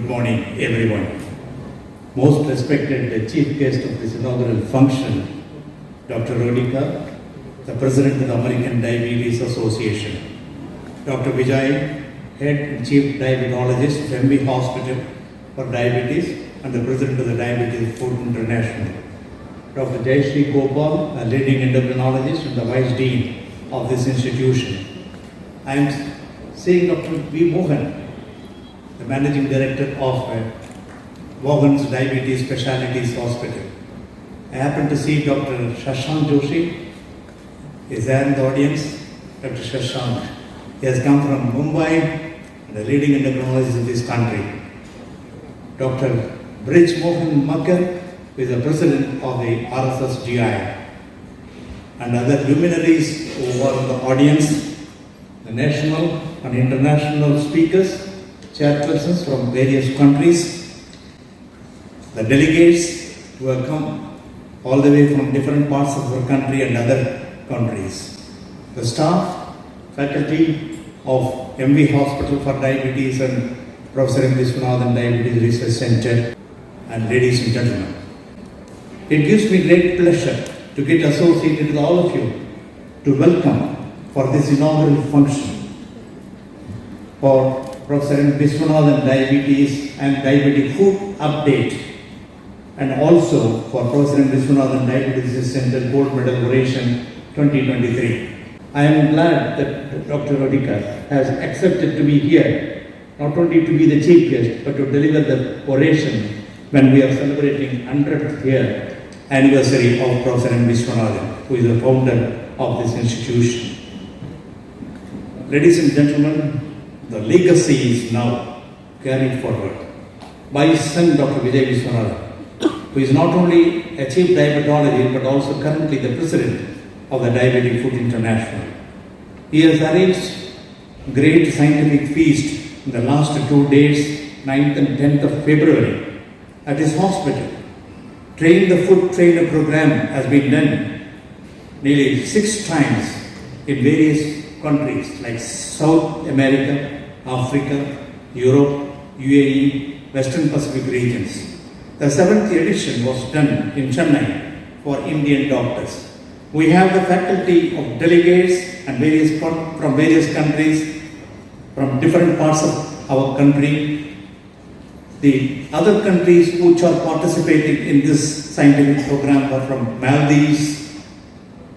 Good morning, everyone. Most respected chief guest of this inaugural function, Dr. Rodika, the President of the American Diabetes Association, Dr. Vijay, Head and Chief Diabetologist of MV Hospital for Diabetes and the President of the Diabetic Foot Infection, Dr. Jayashree Gopal, a leading endocrinologist and the Vice Dean of this institution. I am seeing Dr. V. Mohan, the Managing Director of Vaughan's Diabetes Specialties Hospital. I happen to see Dr. Shashank Joshi is there in the audience. Dr. Shashank, he has come from Mumbai, the leading endocrinologist in this country. Dr. Brij Mohan Makkar, who is the President of the RSS GI, and other luminaries who are in the audience, the national and international speakers, chairpersons from various countries, the delegates who have come all the way from different parts of our country and other countries, the staff, faculty of MV Hospital for Diabetes and Professor M. Viswanathan Diabetes Research Center, and ladies and gentlemen. It gives me great pleasure to get associated with all of you to welcome for this inaugural function for Professor M. Viswanathan Diabetes and Diabetic Foot Update, and also for Professor M. Viswanathan Diabetes Research Center Gold Medal Oration 2023. I am glad that Dr. Rodika has accepted to be here, not only to be the chief guest, but to deliver the oration when we are celebrating 100th year anniversary of Professor M. Viswanathan, who is the founder of this institution. Ladies and gentlemen, the legacy is now carried forward by his son, Dr. Vijay Viswanathan, who is not only a chief diabetologist but also currently the president of the Diabetic Foot International. He has arranged great scientific feast in the last 2 days, 9th and 10th of February, at his hospital. Train the Foot Trainer program has been done nearly 6 times in various countries like South America, Africa, Europe, UAE, Western Pacific regions. The 7th edition was done in Chennai for Indian doctors. We have the faculty of delegates and from various countries, from different parts of our country. The other countries which are participating in this scientific program are from Maldives,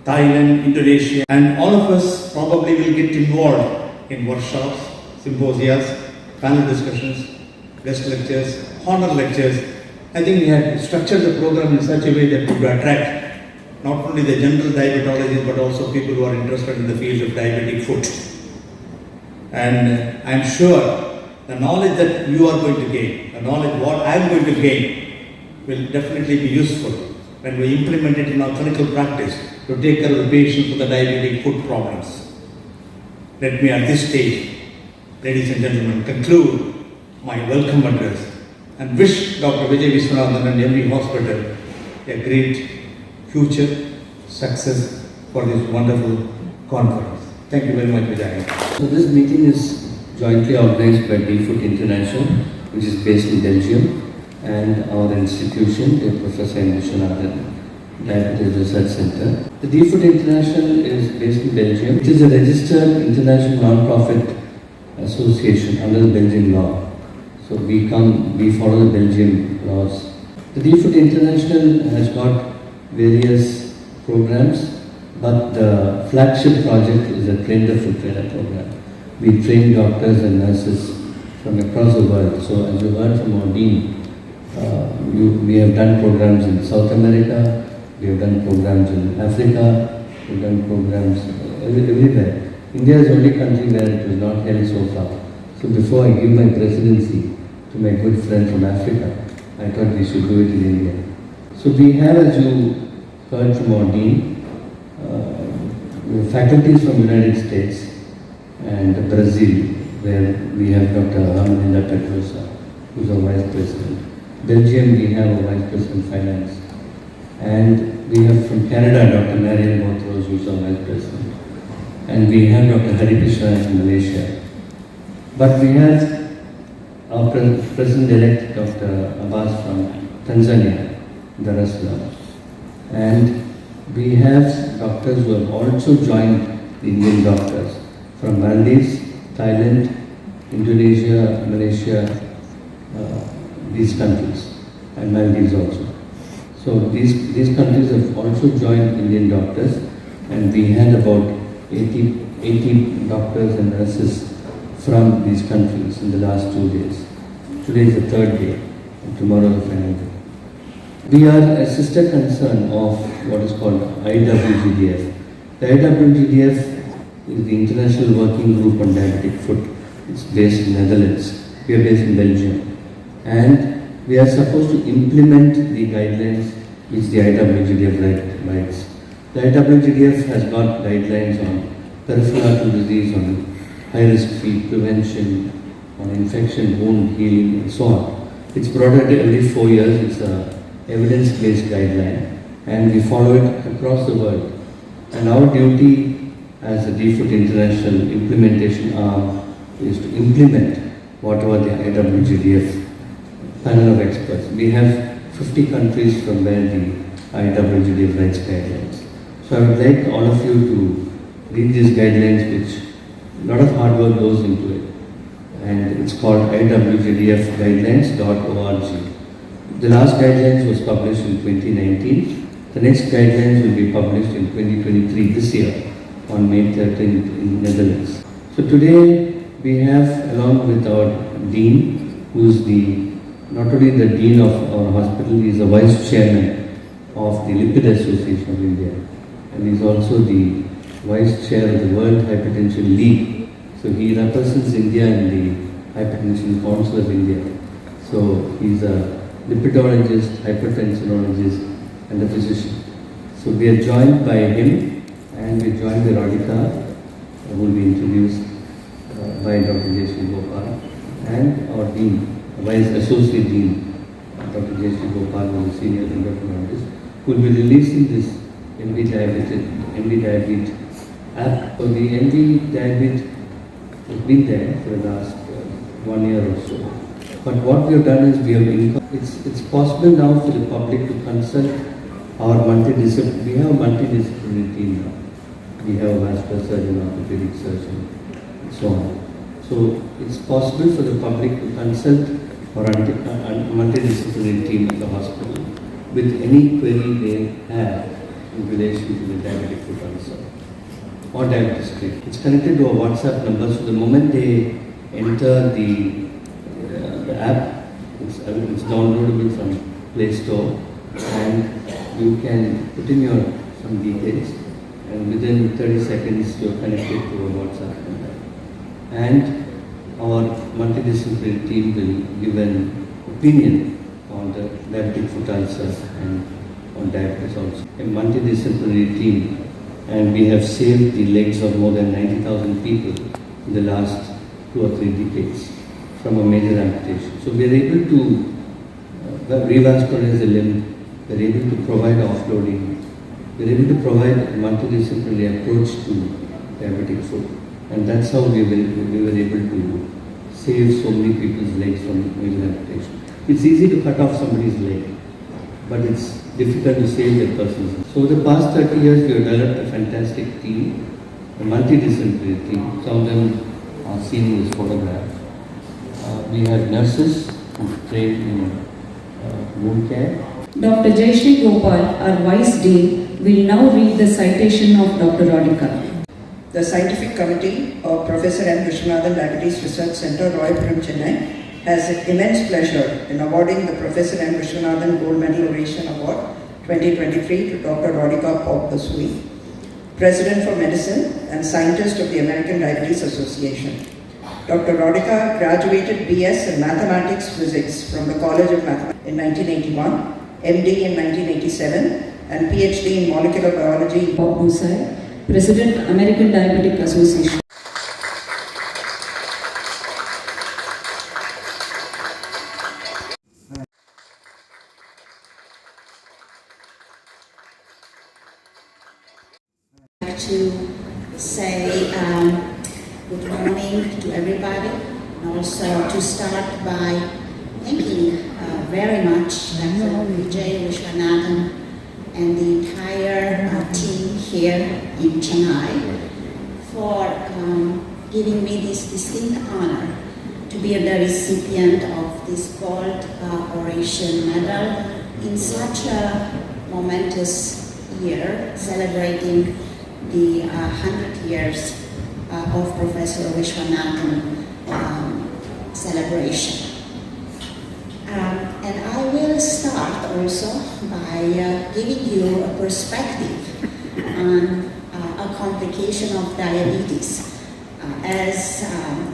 Thailand, Indonesia, and all of us probably will get involved in workshops, symposias, panel discussions, guest lectures, honor lectures. I think we had structured the program in such a way that we would attract not only the general diabetologists but also people who are interested in the field of diabetic foot. And I am sure the knowledge that you are going to gain, the knowledge what I am going to gain will definitely be useful when we implement it in our clinical practice to take care of the patients with the diabetic foot problems. Let me at this stage, ladies and gentlemen, conclude my welcome address and wish Dr. Vijay Viswanathan and MV Hospital a great future success for this wonderful conference. Thank you very much, Vijay. So this meeting is jointly organized by Foot International, which is based in Belgium, and our institution, the Professor M. Viswanathan Diabetes Research Center. The Foot International is based in Belgium, which is a registered international non-profit association under the Belgian law. So we follow the Belgian laws. The Foot International has got various programs, but the flagship project is the Train the Foot Trainer program. We train doctors and nurses from across the world. So as you heard from our dean, we have done programs in South America, we have done programs in Africa, we have done programs everywhere. India is the only country where it was not held so far. So before I give my presidency to my good friend from Africa, I thought we should do it in India. So we have, as you heard from our dean, faculties from United States and Brazil, where we have Dr. Ramananda Pedrosa, who is our Vice President. Belgium, we have a Vice President Finance. And we have from Canada, Dr. Marian Botros, who is our Vice President. And we have Dr. Hari Krishna in Malaysia. But we have our President-elect Dr. Abbas from Tanzania, Dar es Salaam. And we have doctors who have also joined the Indian doctors from Maldives, Thailand, Indonesia, Malaysia, these countries, and Maldives also. So these countries have also joined Indian doctors, and we had about 80 doctors and nurses from these countries in the last 2 days. Today is the third day, and tomorrow the final day. We are a sister concern of what is called IWGDF. The IWGDF is the International Working Group on Diabetic Foot. It's based in Netherlands. We are based in Belgium. And we are supposed to implement the guidelines which the IWGDF writes. The IWGDF has got guidelines on peripheral artery disease, on high-risk feet prevention, on infection, wound healing, and so on. It's brought out every 4 years. It's an evidence-based guideline, and we follow it across the world. And our duty as a DFoot International implementation arm is to implement whatever the IWGDF panel of experts. We have 50 countries from where the IWGDF writes guidelines. So I would like all of you to read these guidelines, which a lot of hard work goes into it. And it's called iwgdfguidelines.org. The last guidelines was published in 2019. The next guidelines will be published in 2023, this year, on May 13th in Netherlands. So today we have, along with our Dean, who is not only the Dean of our hospital, he is the Vice Chairman of the Lipid Association of India, and he is also the Vice Chair of the World Hypertension League. So he represents India in the Hypertension Council of India. So he is a lipidologist, hypertensionologist, and a physician. So we are joined by him, and we are joined by Radhika, who will be introduced by Dr. J.C. Gopal, and our Dean, Vice Associate Dean, Dr. J.C. Gopal, who is a senior endocrinologist, who will be releasing this MV DIABEAT app. So the MV DIABEAT has been there for the last 1 year or so. But what we have done is it's possible now for the public to consult our multidisciplinary. We have a multidisciplinary team now. We have a vascular surgeon, orthopedic surgeon, and so on. So it's possible for the public to consult our multidisciplinary team at the hospital with any query they have in relation to the diabetic foot ulcer or diabetes cream. It's connected to a WhatsApp number, so the moment they enter the app, it's downloadable from Play Store, and you can put in some details, and within 30 seconds you're connected to a WhatsApp number. And our multidisciplinary team will give an opinion on the diabetic foot ulcer and on diabetes also. A multidisciplinary team, and we have saved the legs of more than 90,000 people in the last 2 or 3 decades from a major amputation. So we are able to revascularize the limb, we are able to provide offloading, we are able to provide a multidisciplinary approach to diabetic foot. And that's how we were able to save so many people's legs from major amputation. It's easy to cut off somebody's leg, but it's difficult to save that person's leg. So the past 30 years we have developed a fantastic team, a multidisciplinary team. Some of them are seen in this photograph. We have nurses who train in wound care. Dr. J.C. Gopal, our Vice Dean, will now read the citation of Dr. Radhika. The Scientific Committee of Professor M. Vishwanathan Diabetes Research Center, Royapuram, Chennai, has immense pleasure in awarding the Professor M. Vishwanathan Gold Medal Oration Award 2023 to Dr. Radhika Pop-Basui, President for Medicine and Scientist of the American Diabetes Association. Dr. Radhika graduated BS in Mathematics Physics from the College of Mathematics in 1981, MD in 1987, and PhD in Molecular Biology. Bob Busai, President, American Diabetic Association. To say good morning to everybody. and also to start by thanking very much Dr. Vijay Vishwanathan and the entire team here in Chennai for giving me this distinct honor to be the recipient of this gold Oration medal in such a momentous year, celebrating the 100 years of Professor Vishwanathan celebration. And I will start also by giving you a perspective on a complication of diabetes. As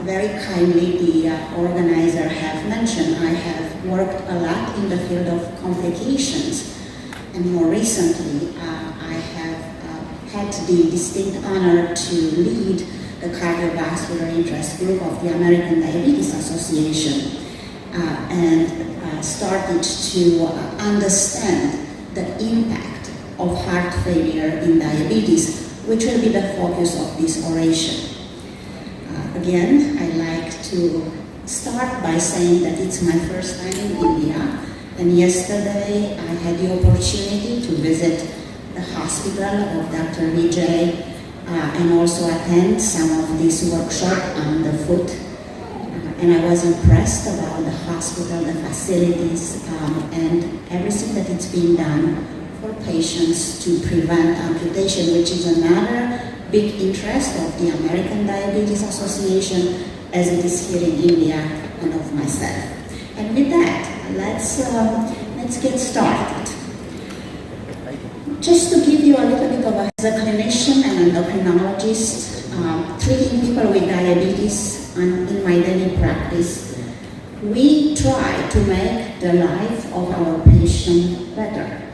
very kindly the organizer have mentioned, I have worked a lot in the field of complications, and more recently I have had the distinct honor to lead the cardiovascular interest group of the American Diabetes Association and started to understand the impact of heart failure in diabetes, which will be the focus of this oration. Again, I like to start by saying that it's my first time in India, and yesterday I had the opportunity to visit the hospital of Dr. Vijay and also attend some of this workshop on the foot. And I was impressed about the hospital, the facilities, and everything that it's being done for patients to prevent amputation, which is another big interest of the American Diabetes Association, as it is here in India, and of myself. And with that, let's get started. Just to give you a little bit of as a clinician and endocrinologist, treating people with diabetes in my daily practice, we try to make the life of our patient better.